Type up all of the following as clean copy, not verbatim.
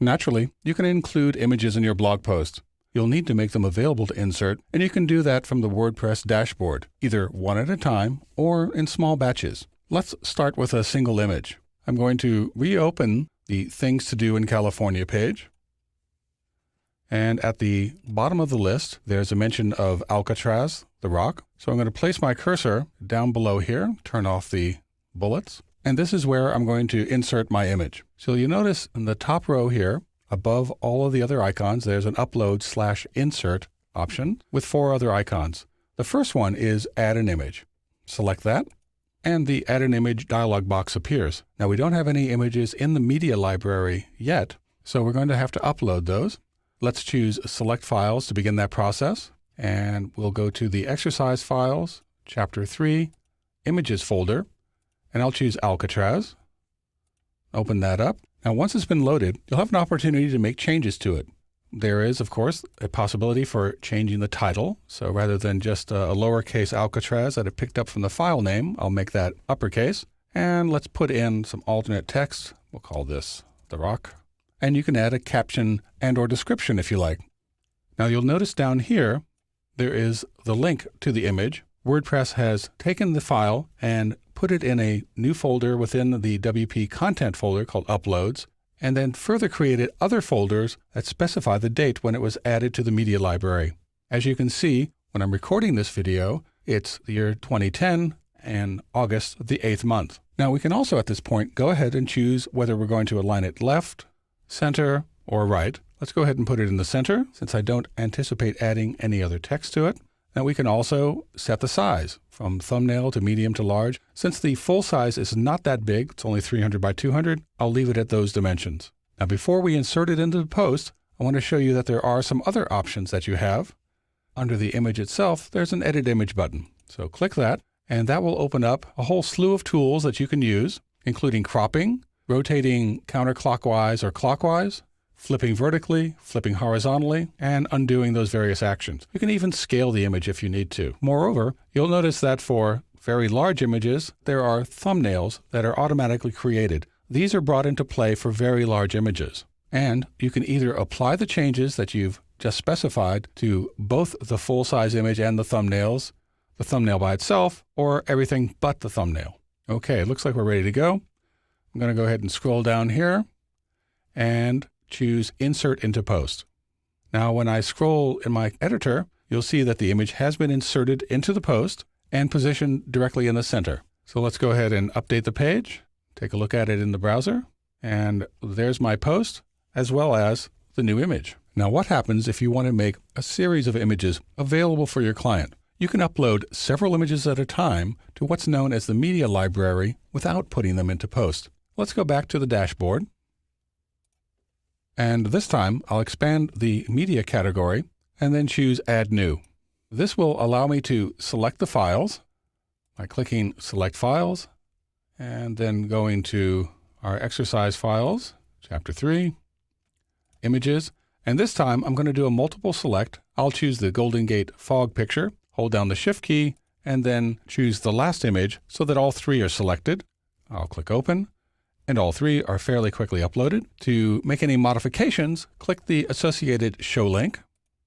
Naturally, you can include images in your blog post. You'll need to make them available to insert, and you can do that from the WordPress dashboard, either one at a time or in small batches. Let's start with a single image. I'm going to reopen the Things to Do in California page. And at the bottom of the list, there's a mention of Alcatraz, the rock. So I'm going to place my cursor down below here, turn off the bullets, and this is where I'm going to insert my image. So you notice in the top row here, above all of the other icons, there's an Upload/Insert option with 4 other icons. The first one is Add an Image. Select that, and the Add an Image dialog box appears. Now we don't have any images in the media library yet, so we're going to have to upload those. Let's choose Select Files to begin that process, and we'll go to the Exercise Files, Chapter 3, Images folder, and I'll choose Alcatraz. Open that up. Now once it's been loaded, you'll have an opportunity to make changes to it. There is, of course, a possibility for changing the title. So rather than just a lowercase Alcatraz that I picked up from the file name, I'll make that uppercase. And let's put in some alternate text. We'll call this The Rock. And you can add a caption and/or description if you like. Now you'll notice down here, there is the link to the image. WordPress has taken the file and put it in a new folder within the WP content folder called Uploads, and then further created other folders that specify the date when it was added to the media library. As you can see, when I'm recording this video, it's the year 2010 and August of the 8th month. Now we can also at this point go ahead and choose whether we're going to align it left, center, or right. Let's go ahead and put it in the center since I don't anticipate adding any other text to it. Now we can also set the size from thumbnail to medium to large. Since the full size is not that big, it's only 300 by 200, I'll leave it at those dimensions. Now before we insert it into the post, I want to show you that there are some other options that you have. Under the image itself, there's an Edit Image button. So click that, and that will open up a whole slew of tools that you can use, including cropping, rotating counterclockwise or clockwise, flipping vertically, flipping horizontally, and undoing those various actions. You can even scale the image if you need to. Moreover, you'll notice that for very large images, there are thumbnails that are automatically created. These are brought into play for very large images. And you can either apply the changes that you've just specified to both the full-size image and the thumbnails, the thumbnail by itself, or everything but the thumbnail. Okay, it looks like we're ready to go. I'm going to go ahead and scroll down here and choose Insert into Post. Now, when I scroll in my editor, you'll see that the image has been inserted into the post and positioned directly in the center. So let's go ahead and update the page, take a look at it in the browser, and there's my post as well as the new image. Now, what happens if you want to make a series of images available for your client? You can upload several images at a time to what's known as the media library without putting them into post. Let's go back to the dashboard. And this time, I'll expand the media category and then choose Add New. This will allow me to select the files by clicking Select Files and then going to our exercise files, Chapter 3, Images. And this time, I'm going to do a multiple select. I'll choose the Golden Gate fog picture, hold down the Shift key, and then choose the last image so that all 3 are selected. I'll click Open. And all 3 are fairly quickly uploaded. To make any modifications, click the associated show link.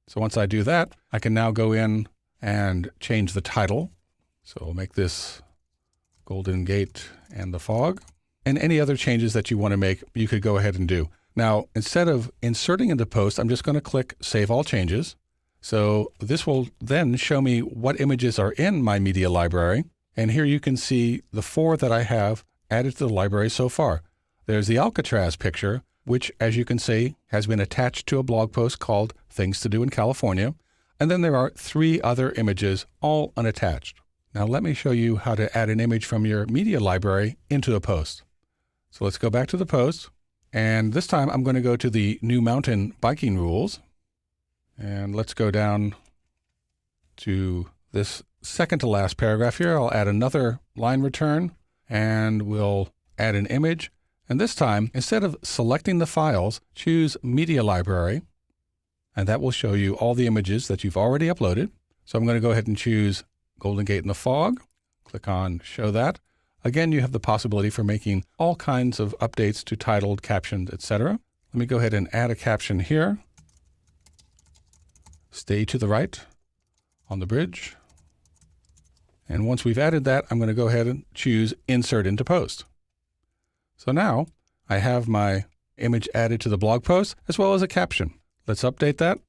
So once I do that, I can now go in and change the title. So we'll make this Golden Gate and the Fog. And any other changes that you want to make, you could go ahead and do. Now, instead of inserting into post, I'm just going to click Save All Changes. So this will then show me what images are in my media library. And here you can see the 4 that I have added to the library so far. There's the Alcatraz picture, which, as you can see, has been attached to a blog post called Things to Do in California. And then there are 3 other images, all unattached. Now let me show you how to add an image from your media library into a post. So let's go back to the post. And this time I'm going to go to the New Mountain Biking Rules. And let's go down to this second to last paragraph here. I'll add another line return. And we'll add an image. And this time, instead of selecting the files, choose Media Library. And that will show you all the images that you've already uploaded. So I'm going to go ahead and choose Golden Gate in the Fog. Click on Show That. Again, you have the possibility for making all kinds of updates to titled, captioned, etc. Let me go ahead and add a caption here. Stay to the right on the bridge. And once we've added that, I'm going to go ahead and choose Insert into Post. So now I have my image added to the blog post as well as a caption. Let's update that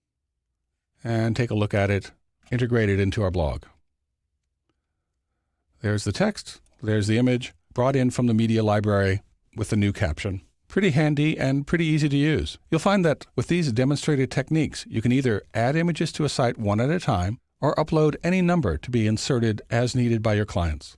and take a look at it integrated into our blog. There's the text, there's the image, brought in from the media library with the new caption. Pretty handy and pretty easy to use. You'll find that with these demonstrated techniques, you can either add images to a site one at a time or upload any number to be inserted as needed by your clients.